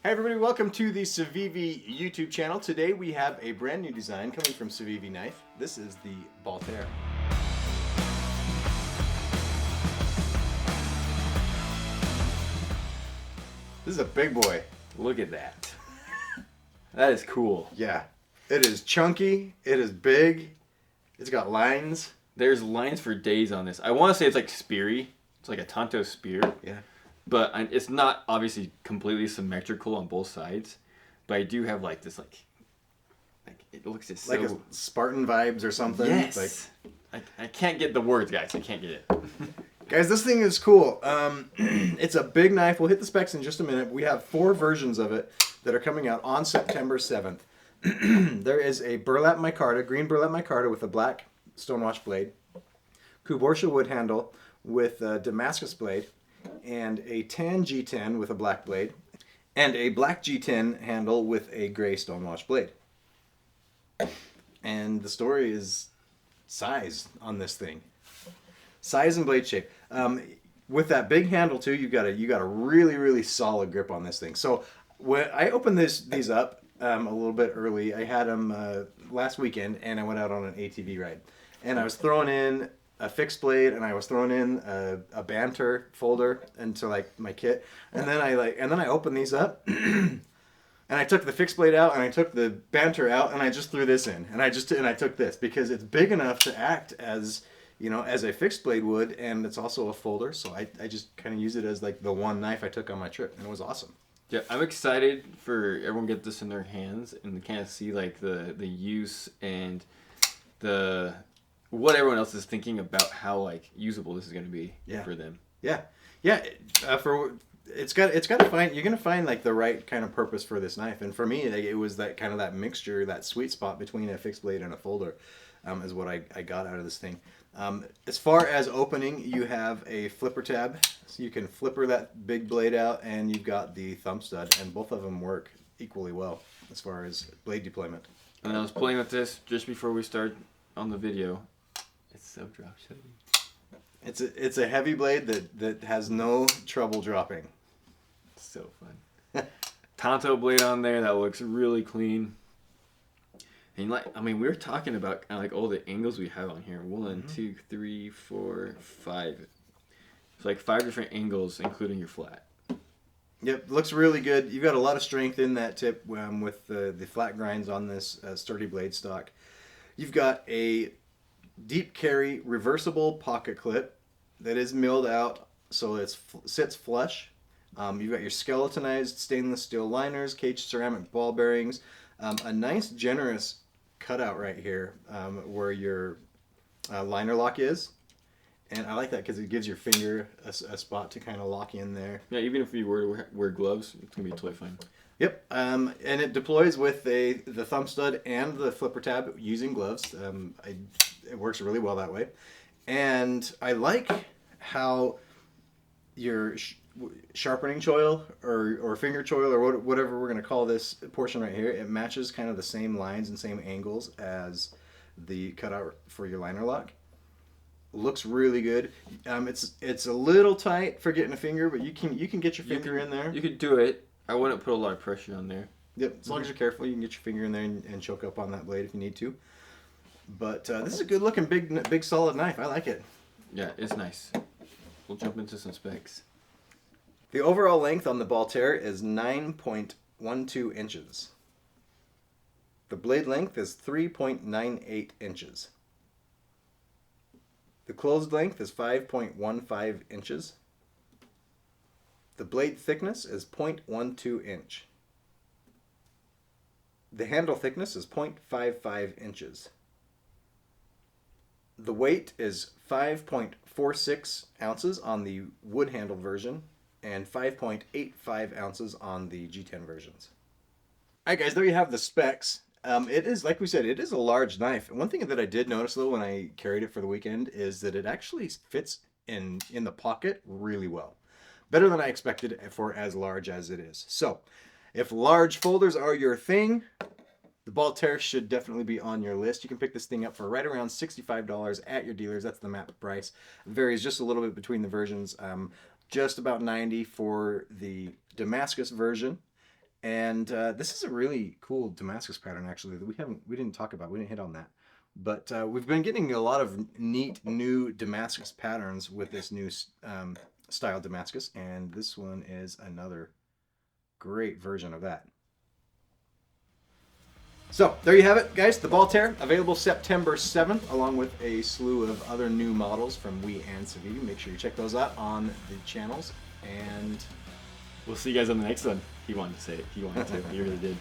Hi everybody, welcome to the Civivi YouTube channel. Today we have a brand new design coming from Civivi Knife. This is the Bhaltair. This is a big boy. Look at that. That is cool. Yeah, it is chunky, it is big, it's got lines. There's lines for days on this. I want to say it's like speary. It's like a Tonto spear. Yeah. But it's not obviously completely symmetrical on both sides. But I do have like this like it looks just like so... a Spartan vibes or something. Yes. I can't get the words, guys. I can't get it. Guys, this thing is cool. It's a big knife. We'll hit the specs in just a minute. We have 4 versions of it that are coming out on September 7th. There is a burlap micarta, green burlap micarta with a black stonewash blade, Kuborsha wood handle with a Damascus blade, and a tan G10 with a black blade, and a black G10 handle with a gray stonewash blade. And the story is size on this thing. Size and blade shape. With that big handle too, you got a really solid grip on this thing. So when I opened these up a little bit early, I had them last weekend, and I went out on an ATV ride, and I was throwing in a fixed blade, and I was throwing in a banter folder into like my kit, and then I opened these up. And I took the fixed blade out, and I took the banter out, and I just threw this in, and I took this because it's big enough to act as, you know, as a fixed blade would, and it's also a folder. So I just kind of use it as like the one knife I took on my trip, and it was awesome. Yeah, I'm excited for everyone to get this in their hands and kind of see like the use and the what everyone else is thinking about how like usable this is going to be for them. Yeah. It's got to find, you're gonna find like the right kind of purpose for this knife, and for me, like, it was that kind of that mixture, that sweet spot between a fixed blade and a folder, is what I got out of this thing. As far as opening, you have a flipper tab, so you can flipper that big blade out, and you've got the thumb stud, and both of them work equally well as far as blade deployment. And I was playing with this just before we start on the video. It's so drop shotty. It's a heavy blade that has no trouble dropping. So fun. Tonto blade on there that looks really clean. And like, I mean, we were talking about kind of like all the angles we have on here. 1, 2, 3, 4, 5. It's like 5 different angles, including your flat. Yep, looks really good. You've got a lot of strength in that tip with the flat grinds on this sturdy blade stock. You've got a deep carry reversible pocket clip that is milled out so it sits flush. You've got your skeletonized stainless steel liners, caged ceramic ball bearings, a nice generous cutout right here where your liner lock is, and I like that because it gives your finger a spot to kind of lock in there. Yeah, even if you were to wear gloves, it's gonna be totally fine. Yep, and it deploys with the thumb stud and the flipper tab using gloves. It works really well that way, and I like how your sharpening choil or finger choil or whatever we're going to call this portion right here, it matches kind of the same lines and same angles as the cutout for your liner lock. Looks really good. It's a little tight for getting a finger, but you can get your finger in there. You could do it. I wouldn't put a lot of pressure on there. Yep, as long as you're careful, you can get your finger in there and choke up on that blade if you need to. But this is a good looking big solid knife. I like it. Yeah, it's nice. We'll jump into some specs. The overall length on the Bhaltair is 9.12 inches. The blade length is 3.98 inches. The closed length is 5.15 inches. The blade thickness is 0.12 inch. The handle thickness is 0.55 inches. The weight is 5.46 ounces on the wood handle version and 5.85 ounces on the G10 versions. Alright guys, there you have the specs. It is, like we said, it is a large knife. One thing that I did notice though when I carried it for the weekend is that it actually fits in the pocket really well. Better than I expected for as large as it is. So, if large folders are your thing, the Bhaltair should definitely be on your list. You can pick this thing up for right around $65 at your dealers. That's the MAP price. It varies just a little bit between the versions. Just about $90 for the Damascus version, And this is a really cool Damascus pattern, actually, that we didn't talk about. We didn't hit on that. But we've been getting a lot of neat new Damascus patterns with this new style Damascus, and this one is another great version of that. So there you have it, guys. The Bhaltair, available September 7th, along with a slew of other new models from We and Civivi. Make sure you check those out on the channels. And we'll see you guys on the next one. He wanted to say it. He wanted to. He really did.